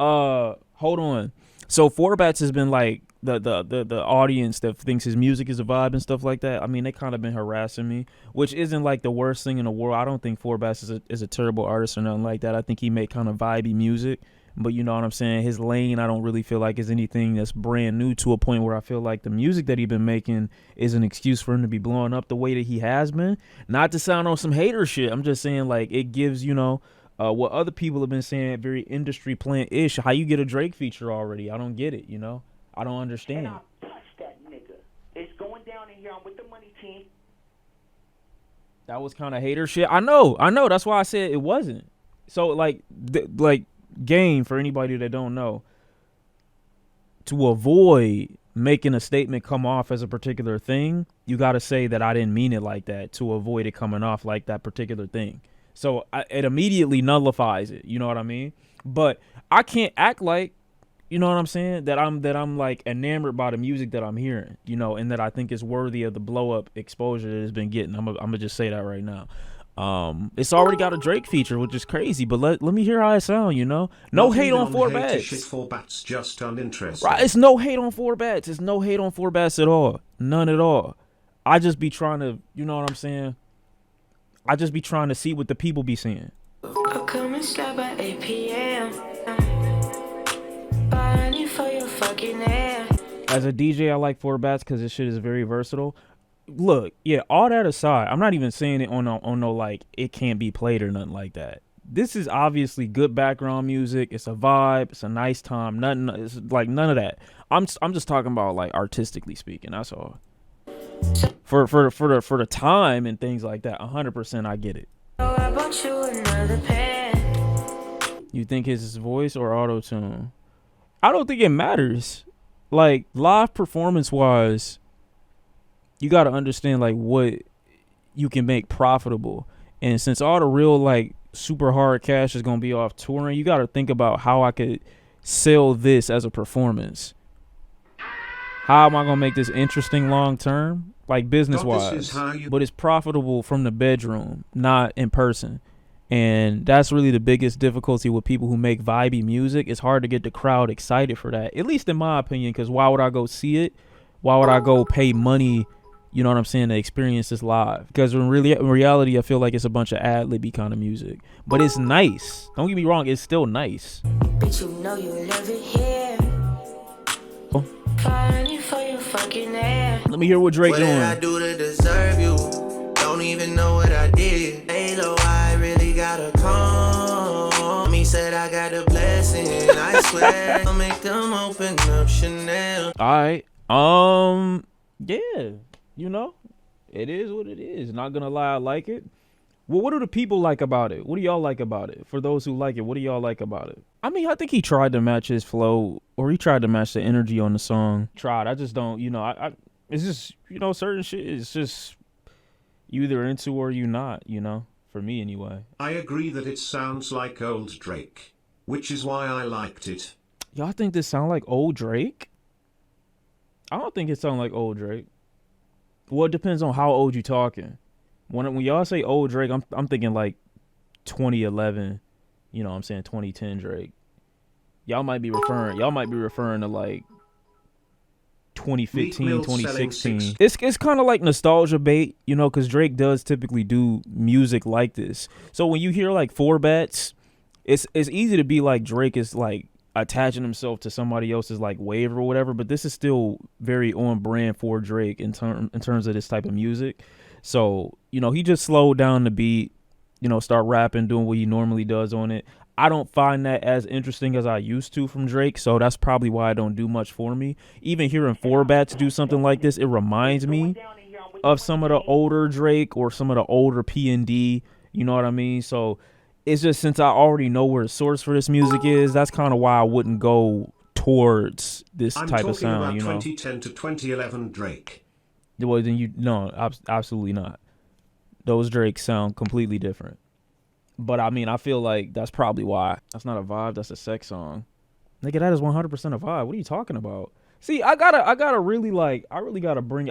Hold on. So Forbats has been like the audience that thinks his music is a vibe and stuff like that. I mean, they kind of been harassing me, which isn't like the worst thing in the world. I don't think Forbats is a terrible artist or nothing like that. I think he made kind of vibey music, but you know what I'm saying. His lane, I don't really feel like is anything that's brand new to a point where I feel like the music that he's been making is an excuse for him to be blowing up the way that he has been. Not to sound on some hater shit. I'm just saying like it gives what other people have been saying, very industry plant ish. How you get a Drake feature already? I don't get it. I don't understand. And I touched that nigga. It's going down in here. I'm with the money team. That was kind of hater shit. I know. That's why I said it wasn't. So like game for anybody that don't know, to avoid making a statement come off as a particular thing, you got to say that I didn't mean it like that to avoid it coming off like that particular thing. So it immediately nullifies it. You know what I mean? But I can't act like, you know what I'm saying, that I'm like enamored by the music that I'm hearing, and that I think is worthy of the blow up exposure that it's been getting. I'm gonna just say that right now. It's already got a Drake feature, which is crazy, but let me hear how it sound. No Not hate even on Forbats. Shit Forbats, just uninteresting. Right? It's no hate on Forbats. It's no hate on Forbats at all. None at all. I just be trying to, you know what I'm saying? I just be trying to see what the people be saying. I'll come and slap by 8 p.m. For your fucking air. As a DJ, I like Forbats because this shit is very versatile. Look, yeah, all that aside, I'm not even saying it on no like it can't be played or nothing like that. This is obviously good background music. It's a vibe. It's a nice time. It's like none of that. I'm just talking about like artistically speaking. That's all. For the time and things like that, 100% I get it. Oh, I bought you another pair. You think his voice or auto tune? I don't think it matters. Like live performance wise, you got to understand like what you can make profitable. And since all the real like super hard cash is gonna be off touring, you got to think about how I could sell this as a performance. How am I gonna make this interesting long term, like business wise? But it's profitable from the bedroom, not in person. And that's really the biggest difficulty with people who make vibey music. It's hard to get the crowd excited for that, at least in my opinion, because why would I go see it? Why would I go pay money, you know what I'm saying, to experience this live? Because in reality, I feel like it's a bunch of ad-libby kind of music. But it's nice. Don't get me wrong, it's still nice. Bitch, you know you love it here. Oh. For your fucking air. Let me hear what Drake doing. What did I do to deserve you? Don't even know what I did. Halo, I really gotta come. Me said I got a blessing. I swear I'll make them open up Chanel. Alright. Yeah. It is what it is. Not gonna lie, I like it. Well, what do the people like about it? What do y'all like about it? For those who like it, what do y'all like about it? I mean, I think he tried to match his flow, or he tried to match the energy on the song. Tried. I just don't, it's just, certain shit is just you either into or you not, for me anyway. I agree that it sounds like old Drake, which is why I liked it. Y'all think this sound like old Drake? I don't think it sound like old Drake. Well, it depends on how old you talking. When y'all say old Drake, I'm thinking like 2011, 2010 Drake. Y'all might be referring to like 2015, 2016. It's kind of like nostalgia bait, because Drake does typically do music like this. So when you hear like Forbats, it's easy to be like Drake is like attaching himself to somebody else's like wave or whatever, but this is still very on brand for Drake in terms of this type of music. So, he just slowed down the beat, start rapping, doing what he normally does on it. I don't find that as interesting as I used to from Drake, so that's probably why I don't do much for me. Even hearing Forbats do something like this, it reminds me of some of the older Drake or some of the older P&D, you know what I mean? So it's just, since I already know where the source for this music is, that's kind of why I wouldn't go towards this type of sound, I'm talking about 2010 to 2011 Drake. Well, then absolutely not. Those Drakes sound completely different. But I mean, I feel like that's probably why. That's not a vibe. That's a sex song. Nigga, that is 100% a vibe. What are you talking about? See, I gotta really I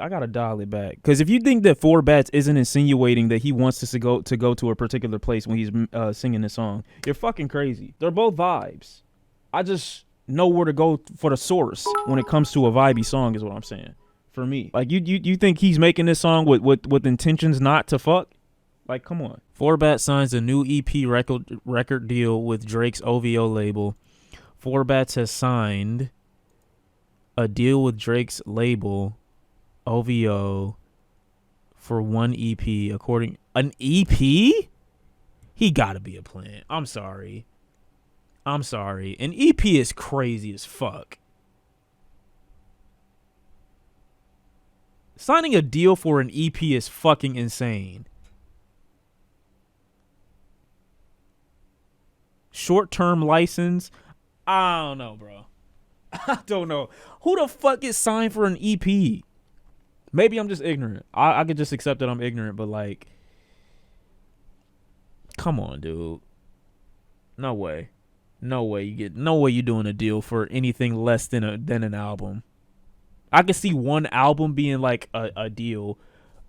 gotta dial it back. Because if you think that Forbats isn't insinuating that he wants us to go to a particular place when he's singing this song, you're fucking crazy. They're both vibes. I just know where to go for the source when it comes to a vibey song is what I'm saying. For me. Like you think he's making this song with intentions not to fuck? Like, come on. Forbat signs a new EP record deal with Drake's OVO label. Forbats has signed a deal with Drake's label, OVO, for one EP. An EP? He gotta be a plant. I'm sorry. An EP is crazy as fuck. Signing a deal for an EP is fucking insane. Short-term license. I don't know, bro. I don't know. Who the fuck is signed for an EP? Maybe I'm just ignorant. I could just accept that I'm ignorant, but like, come on, dude. No way. No way you doing a deal for anything less than an album. I could see one album being like a deal,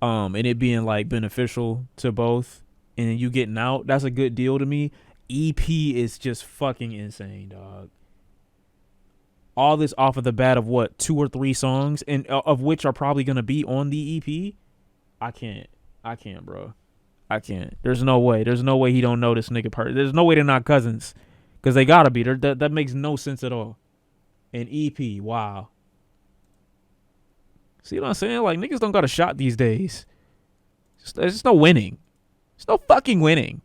and it being like beneficial to both, and then you getting out. That's a good deal to me. EP is just fucking insane, dog. All this off of the bat of what, 2 or 3 songs, and of which are probably gonna be on the EP. I can't, bro. I can't. There's no way he don't know this nigga. There's no way they're not cousins, because they gotta be. That makes no sense at all. An EP, wow. See what I'm saying? Like, niggas don't got a shot these days. There's just no winning. There's no fucking winning.